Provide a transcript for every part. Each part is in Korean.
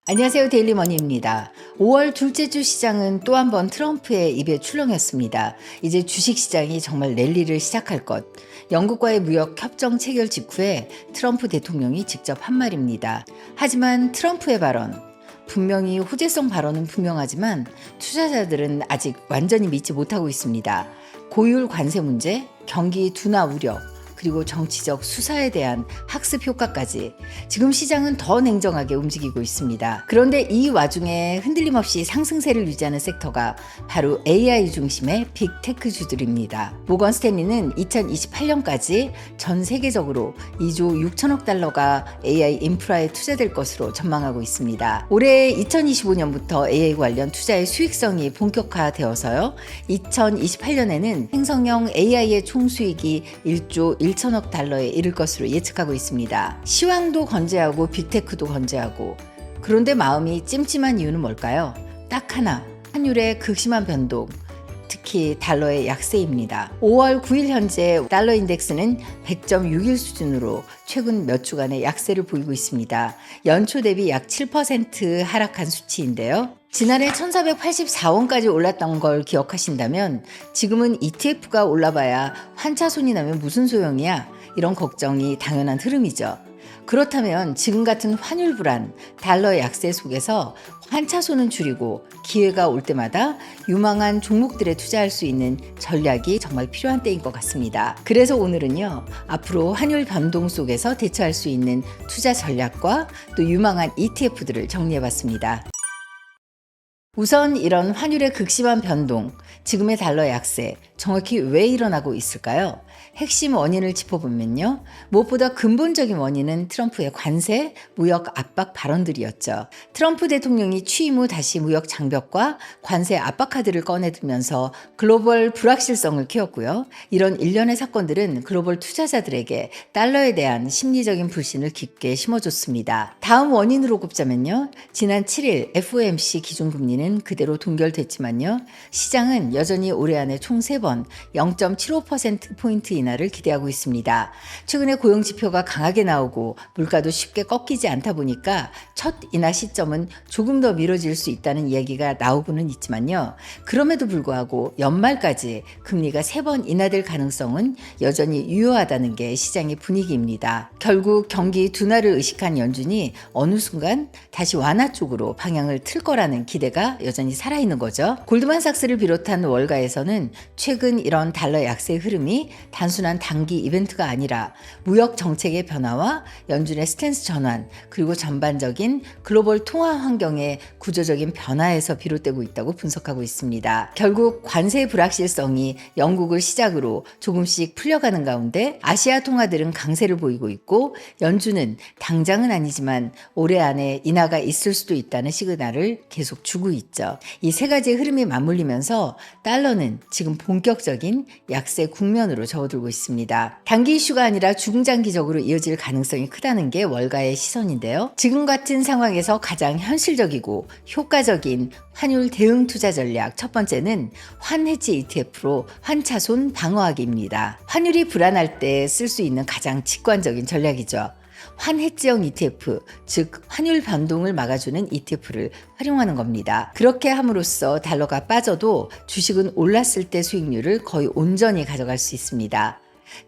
안녕하세요. 데일리머니입니다. 5월 둘째 주 시장은 또 한 번 트럼프의 입에 출렁였습니다. 이제 주식시장이 정말 랠리를 시작할 것. 영국과의 무역 협정 체결 직후에 트럼프 대통령이 직접 한 말입니다. 하지만 트럼프의 발언, 분명히 호재성 발언은 분명하지만 투자자들은 아직 완전히 믿지 못하고 있습니다. 고율 관세 문제, 경기 둔화 우려, 그리고 정치적 수사에 대한 학습 효과까지 지금 시장은 더 냉정하게 움직이고 있습니다. 그런데 이 와중에 흔들림 없이 상승세를 유지하는 섹터가 바로 AI 중심의 빅테크주들입니다. 모건 스탠리는 2028년까지 전 세계적으로 2조 6천억 달러가 AI 인프라에 투자될 것으로 전망하고 있습니다. 올해 2025년부터 AI 관련 투자의 수익성이 본격화되어서요. 2028년에는 생성형 AI의 총 수익이 1조 1천억 달러에 이를 것으로 예측하고 있습니다. 시황도 건재하고 빅테크도 건재하고, 그런데 마음이 찜찜한 이유는 뭘까요? 딱 하나, 환율의 극심한 변동, 특히 달러의 약세입니다. 5월 9일 현재 달러 인덱스는 100.61 수준으로 최근 몇 주간의 약세를 보이고 있습니다. 연초 대비 약 7% 하락한 수치인데요. 지난해 1484원까지 올랐던 걸 기억하신다면 지금은 ETF가 올라봐야 환차손이 나면 무슨 소용이야? 이런 걱정이 당연한 흐름이죠. 그렇다면 지금 같은 환율 불안, 달러 약세 속에서 환차손은 줄이고 기회가 올 때마다 유망한 종목들에 투자할 수 있는 전략이 정말 필요한 때인 것 같습니다. 그래서 오늘은요, 앞으로 환율 변동 속에서 대처할 수 있는 투자 전략과 또 유망한 ETF들을 정리해봤습니다. 우선 이런 환율의 극심한 변동, 지금의 달러 약세, 정확히 왜 일어나고 있을까요? 핵심 원인을 짚어보면요. 무엇보다 근본적인 원인은 트럼프의 관세, 무역 압박 발언들이었죠. 트럼프 대통령이 취임 후 다시 무역 장벽과 관세 압박 카드를 꺼내들면서 글로벌 불확실성을 키웠고요. 이런 일련의 사건들은 글로벌 투자자들에게 달러에 대한 심리적인 불신을 깊게 심어줬습니다. 다음 원인으로 꼽자면요. 지난 7일 FOMC 기준금리는 그대로 동결됐지만요. 시장은 여전히 올해 안에 총 3번 0.75%포인트 인하를 기대하고 있습니다. 최근에 고용 지표가 강하게 나오고 물가도 쉽게 꺾이지 않다 보니까 첫 인하 시점은 조금 더 미뤄질 수 있다는 이야기가 나오고는 있지만요. 그럼에도 불구하고 연말까지 금리가 3번 인하될 가능성은 여전히 유효하다는 게 시장의 분위기입니다. 결국 경기 둔화를 의식한 연준이 어느 순간 다시 완화 쪽으로 방향을 틀 거라는 기대가 여전히 살아있는 거죠. 골드만삭스를 비롯한 월가에서는 최근 이런 달러 약세 흐름이 단순한 단기 이벤트가 아니라 무역 정책의 변화와 연준의 스탠스 전환, 그리고 전반적인 글로벌 통화 환경의 구조적인 변화에서 비롯되고 있다고 분석하고 있습니다. 결국 관세 불확실성이 영국을 시작으로 조금씩 풀려가는 가운데 아시아 통화들은 강세를 보이고 있고, 연준은 당장은 아니지만 올해 안에 인하가 있을 수도 있다는 시그널을 계속 주고 있죠. 이 세 가지의 흐름이 맞물리면서 달러는 지금 본격적인 약세 국면으로 접어들고 있습니다. 단기 이슈가 아니라 중장기적으로 이어질 가능성이 크다는 게 월가의 시선인데요. 지금 같은 상황에서 가장 현실적이고 효과적인 환율 대응 투자 전략 첫 번째는 환헤지 ETF로 환차손 방어하기입니다. 환율이 불안할 때 쓸 수 있는 가장 직관적인 전략이죠. 환헤지형 ETF, 즉 환율 변동을 막아주는 ETF를 활용하는 겁니다. 그렇게 함으로써 달러가 빠져도 주식은 올랐을 때 수익률을 거의 온전히 가져갈 수 있습니다.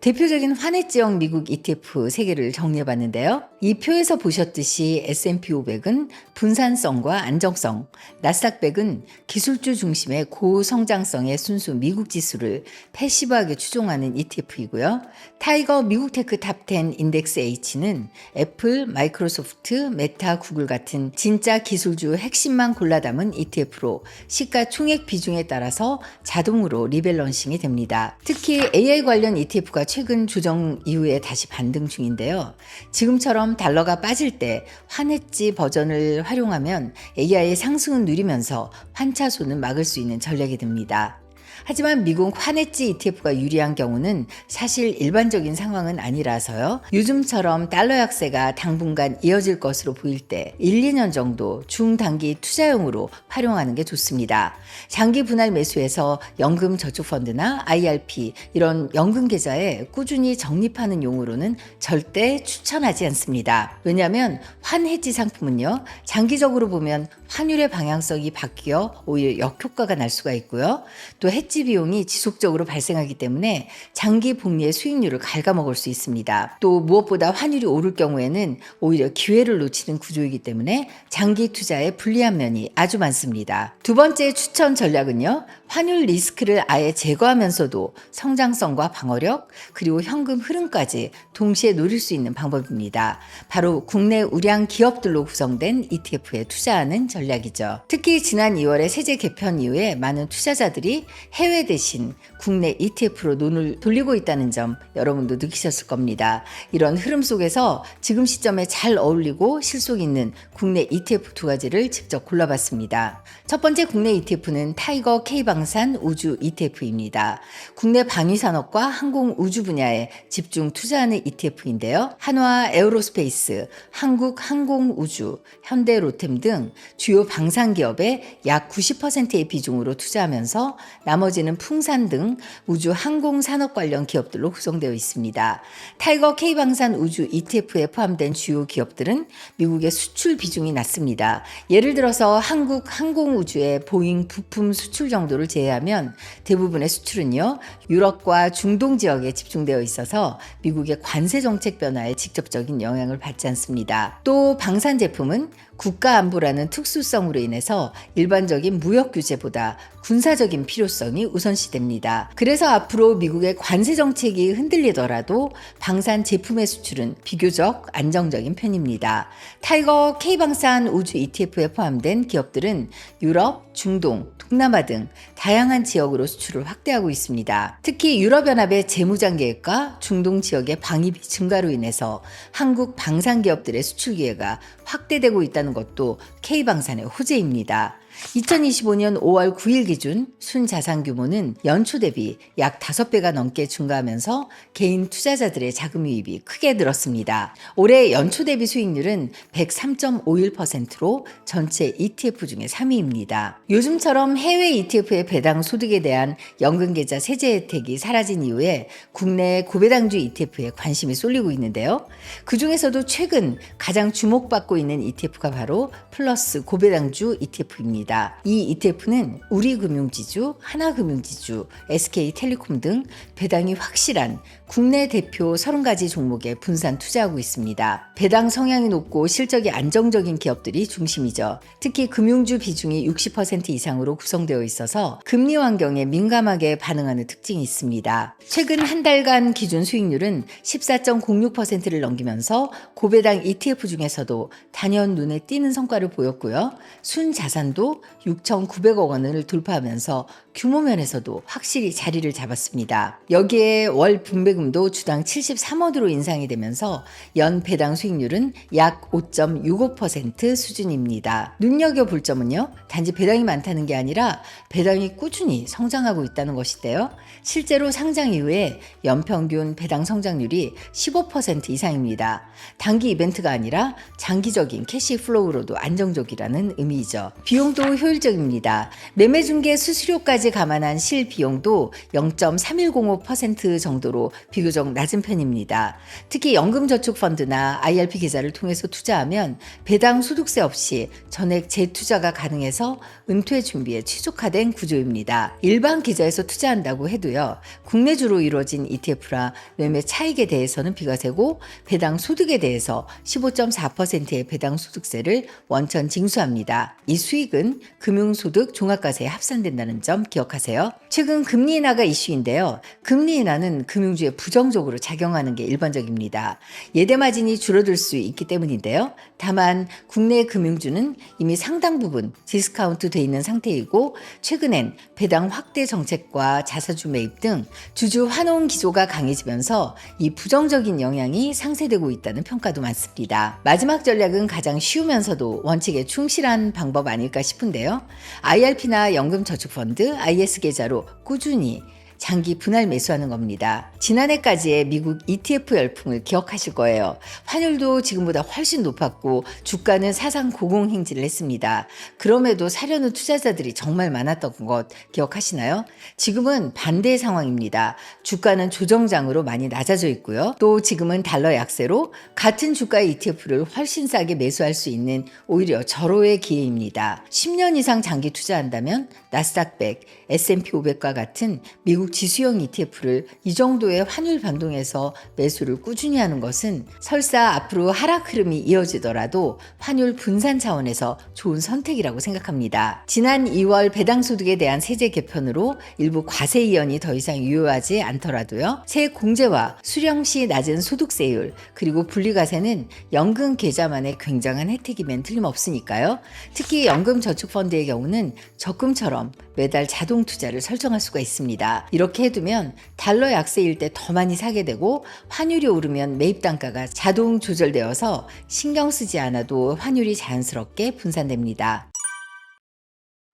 대표적인 환헤지형 미국 ETF 3개를 정리해봤는데요. 이 표에서 보셨듯이 S&P 500은 분산성과 안정성, 나스닥 100은 기술주 중심의 고성장성의 순수 미국 지수를 패시브하게 추종하는 ETF이고요. 타이거 미국 테크 탑10 인덱스 H는 애플, 마이크로소프트, 메타, 구글 같은 진짜 기술주 핵심만 골라 담은 ETF로 시가총액 비중에 따라서 자동으로 리밸런싱이 됩니다. 특히 AI 관련 ETF가 최근 조정 이후에 다시 반등 중인데요. 지금처럼 달러가 빠질 때 환헤지 버전을 활용하면 AI의 상승은 누리면서 환차손은 막을 수 있는 전략이 됩니다. 하지만 미국 환해지 ETF가 유리한 경우는 사실 일반적인 상황은 아니라서요. 요즘처럼 달러 약세가 당분간 이어질 것으로 보일 때 1, 2년 정도 중단기 투자용으로 활용하는 게 좋습니다. 장기 분할 매수해서 연금 저축펀드나 IRP 이런 연금 계좌에 꾸준히 적립하는 용으로는 절대 추천하지 않습니다. 왜냐하면 환해지 상품은요, 장기적으로 보면 환율의 방향성이 바뀌어 오히려 역효과가 날 수가 있고요. 또 해지 비용이 지속적으로 발생하기 때문에 장기 복리의 수익률을 갉아먹을 수 있습니다. 또 무엇보다 환율이 오를 경우에는 오히려 기회를 놓치는 구조이기 때문에 장기 투자에 불리한 면이 아주 많습니다. 두 번째 추천 전략은요, 환율 리스크를 아예 제거하면서도 성장성과 방어력 그리고 현금 흐름까지 동시에 노릴 수 있는 방법입니다. 바로 국내 우량 기업들로 구성된 ETF에 투자하는 전략이죠. 특히 지난 2월에 세제 개편 이후에 많은 투자자들이 해외 대신 국내 ETF로 눈을 돌리고 있다는 점 여러분도 느끼셨을 겁니다. 이런 흐름 속에서 지금 시점에 잘 어울리고 실속 있는 국내 ETF 두 가지를 직접 골라봤습니다. 첫 번째 국내 ETF는 타이거 K방산 우주 ETF입니다. 국내 방위산업과 항공 우주 분야에 집중 투자하는 ETF인데요. 한화 에어로스페이스, 한국 항공우주, 현대 로템 등 주요 방산기업의 약 90%의 비중으로 투자하면서 나머지는 풍산 등 우주 항공산업 관련 기업들로 구성되어 있습니다. 타이거 K방산 우주 ETF에 포함된 주요 기업들은 미국의 수출 비중이 낮습니다. 예를 들어서 한국 항공우주의 보잉 부품 수출 정도를 제외하면 대부분의 수출은요, 유럽과 중동 지역에 집중되어 있어서 미국의 관세 정책 변화에 직접적인 영향을 받지 않습니다. 또 방산 제품은 국가 안보라는 특수성으로 인해서 일반적인 무역 규제보다 군사적인 필요성이 우선시됩니다. 그래서 앞으로 미국의 관세 정책이 흔들리더라도 방산 제품의 수출은 비교적 안정적인 편입니다. 타이거 K방산 우주 ETF에 포함된 기업들은 유럽, 중동, 동남아 등 다양한 지역으로 수출을 확대하고 있습니다. 특히 유럽연합의 재무장 계획과 중동 지역의 방위비 증가로 인해서 한국 방산 기업들의 수출 기회가 확대되고 있다는 것도 K방산의 호재입니다. 2025년 5월 9일 기준 순자산 규모는 연초 대비 약 5배가 넘게 증가하면서 개인 투자자들의 자금 유입이 크게 늘었습니다. 올해 연초 대비 수익률은 103.51%로 전체 ETF 중에 3위입니다. 요즘처럼 해외 ETF의 배당 소득에 대한 연금계좌 세제 혜택이 사라진 이후에 국내 고배당주 ETF에 관심이 쏠리고 있는데요. 그 중에서도 최근 가장 주목받고 있는 ETF가 바로 플러스 고배당주 ETF입니다. 이 ETF는 우리금융지주, 하나금융지주, SK텔레콤 등 배당이 확실한 국내 대표 30가지 종목에 분산 투자하고 있습니다. 배당 성향이 높고 실적이 안정적인 기업들이 중심이죠. 특히 금융주 비중이 60% 이상으로 구성되어 있어서 금리 환경에 민감하게 반응하는 특징이 있습니다. 최근 한 달간 기준 수익률은 14.06%를 넘기면서 고배당 ETF 중에서도 단연 눈에 띄는 성과를 보였고요. 순자산도 6,900억 원을 돌파하면서 규모 면에서도 확실히 자리를 잡았습니다. 여기에 월 분배금도 주당 73원으로 인상이 되면서 연 배당 수익률은 약 5.65% 수준입니다. 눈여겨볼 점은요, 단지 배당이 많다는 게 아니라 배당이 꾸준히 성장하고 있다는 것인데요. 실제로 상장 이후에 연평균 배당 성장률이 15% 이상입니다. 단기 이벤트가 아니라 장기적인 캐시 플로우로도 안정적이라는 의미이죠. 비용도 효율적입니다. 매매 중개 수수료까지 감안한 실비용도 0.3105% 정도로 비교적 낮은 편입니다. 특히 연금저축펀드나 IRP 계좌를 통해서 투자하면 배당 소득세 없이 전액 재투자가 가능해서 은퇴 준비에 최적화된 구조입니다. 일반 계좌에서 투자한다고 해도요, 국내주로 이루어진 ETF라 매매 차익에 대해서는 비과세고 배당 소득에 대해서 15.4%의 배당 소득세를 원천 징수합니다. 이 수익은 금융소득 종합과세에 합산된다는 점 기억하세요. 최근 금리 인하가 이슈인데요. 금리 인하는 금융주에 부정적으로 작용하는 게 일반적입니다. 예대 마진이 줄어들 수 있기 때문인데요. 다만 국내 금융주는 이미 상당 부분 디스카운트 돼 있는 상태이고, 최근엔 배당 확대 정책과 자사주 매입 등 주주 환원 기조가 강해지면서 이 부정적인 영향이 상쇄되고 있다는 평가도 많습니다. 마지막 전략은 가장 쉬우면서도 원칙에 충실한 방법 아닐까 싶은데 싶은데요. IRP나 연금저축펀드, IS 계좌로 꾸준히 장기 분할 매수하는 겁니다. 지난해까지의 미국 ETF 열풍을 기억하실 거예요. 환율도 지금보다 훨씬 높았고 주가는 사상 고공행진을 했습니다. 그럼에도 사려는 투자자들이 정말 많았던 것 기억하시나요? 지금은 반대의 상황입니다. 주가는 조정장으로 많이 낮아져 있고요. 또 지금은 달러 약세로 같은 주가의 ETF를 훨씬 싸게 매수할 수 있는 오히려 절호의 기회입니다. 10년 이상 장기 투자한다면 나스닥 100, S&P 500과 같은 미국 지수형 ETF를 이 정도의 환율 변동에서 매수를 꾸준히 하는 것은 설사 앞으로 하락 흐름이 이어지더라도 환율 분산 차원에서 좋은 선택이라고 생각합니다. 지난 2월 배당소득에 대한 세제 개편으로 일부 과세 이연이 더 이상 유효하지 않더라도요. 세액 공제와 수령 시 낮은 소득세율 그리고 분리과세는 연금 계좌만의 굉장한 혜택이면 틀림없으니까요. 특히 연금저축펀드의 경우는 적금처럼 매달 자동 투자를 설정할 수가 있습니다. 이렇게 해두면 달러 약세일 때 더 많이 사게 되고 환율이 오르면 매입 단가가 자동 조절되어서 신경 쓰지 않아도 환율이 자연스럽게 분산됩니다.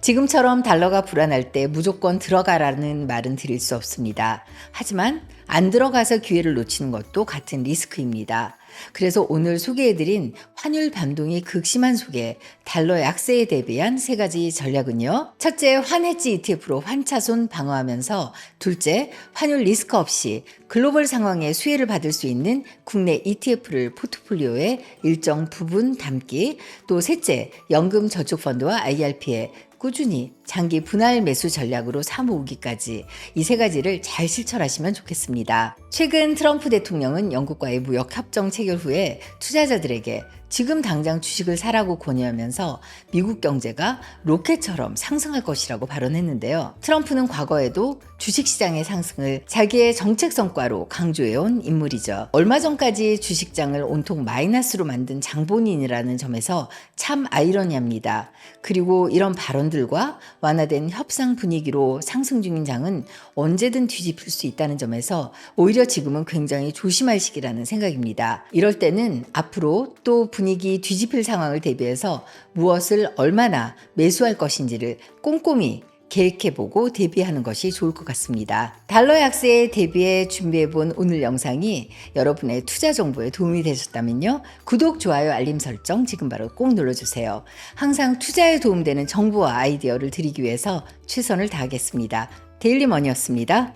지금처럼 달러가 불안할 때 무조건 들어가라는 말은 드릴 수 없습니다. 하지만 안 들어가서 기회를 놓치는 것도 같은 리스크입니다. 그래서 오늘 소개해드린 환율 변동이 극심한 속에 달러 약세에 대비한 3가지 전략은요. 첫째, 환헤지 ETF로 환차손 방어하면서 둘째, 환율 리스크 없이 글로벌 상황에 수혜를 받을 수 있는 국내 ETF를 포트폴리오에 일정 부분 담기, 또 셋째, 연금저축펀드와 IRP에 꾸준히 장기 분할 매수 전략으로 사모으기까지 이 3가지를 잘 실천하시면 좋겠습니다. 최근 트럼프 대통령은 영국과의 무역 협정 체결 후에 투자자들에게 지금 당장 주식을 사라고 권유하면서 미국 경제가 로켓처럼 상승할 것이라고 발언했는데요. 트럼프는 과거에도 주식시장의 상승을 자기의 정책 성과로 강조해온 인물이죠. 얼마 전까지 주식장을 온통 마이너스로 만든 장본인이라는 점에서 참 아이러니합니다. 그리고 이런 발언들과 완화된 협상 분위기로 상승 중인 장은 언제든 뒤집힐 수 있다는 점에서 오히려 지금은 굉장히 조심할 시기라는 생각입니다. 이럴 때는 앞으로 또 분위기 뒤집힐 상황을 대비해서 무엇을 얼마나 매수할 것인지를 꼼꼼히 계획해보고 대비하는 것이 좋을 것 같습니다. 달러 약세에 대비해 준비해본 오늘 영상이 여러분의 투자 정보에 도움이 되셨다면요. 구독, 좋아요, 알림 설정 지금 바로 꼭 눌러주세요. 항상 투자에 도움되는 정보와 아이디어를 드리기 위해서 최선을 다하겠습니다. 데일리머니였습니다.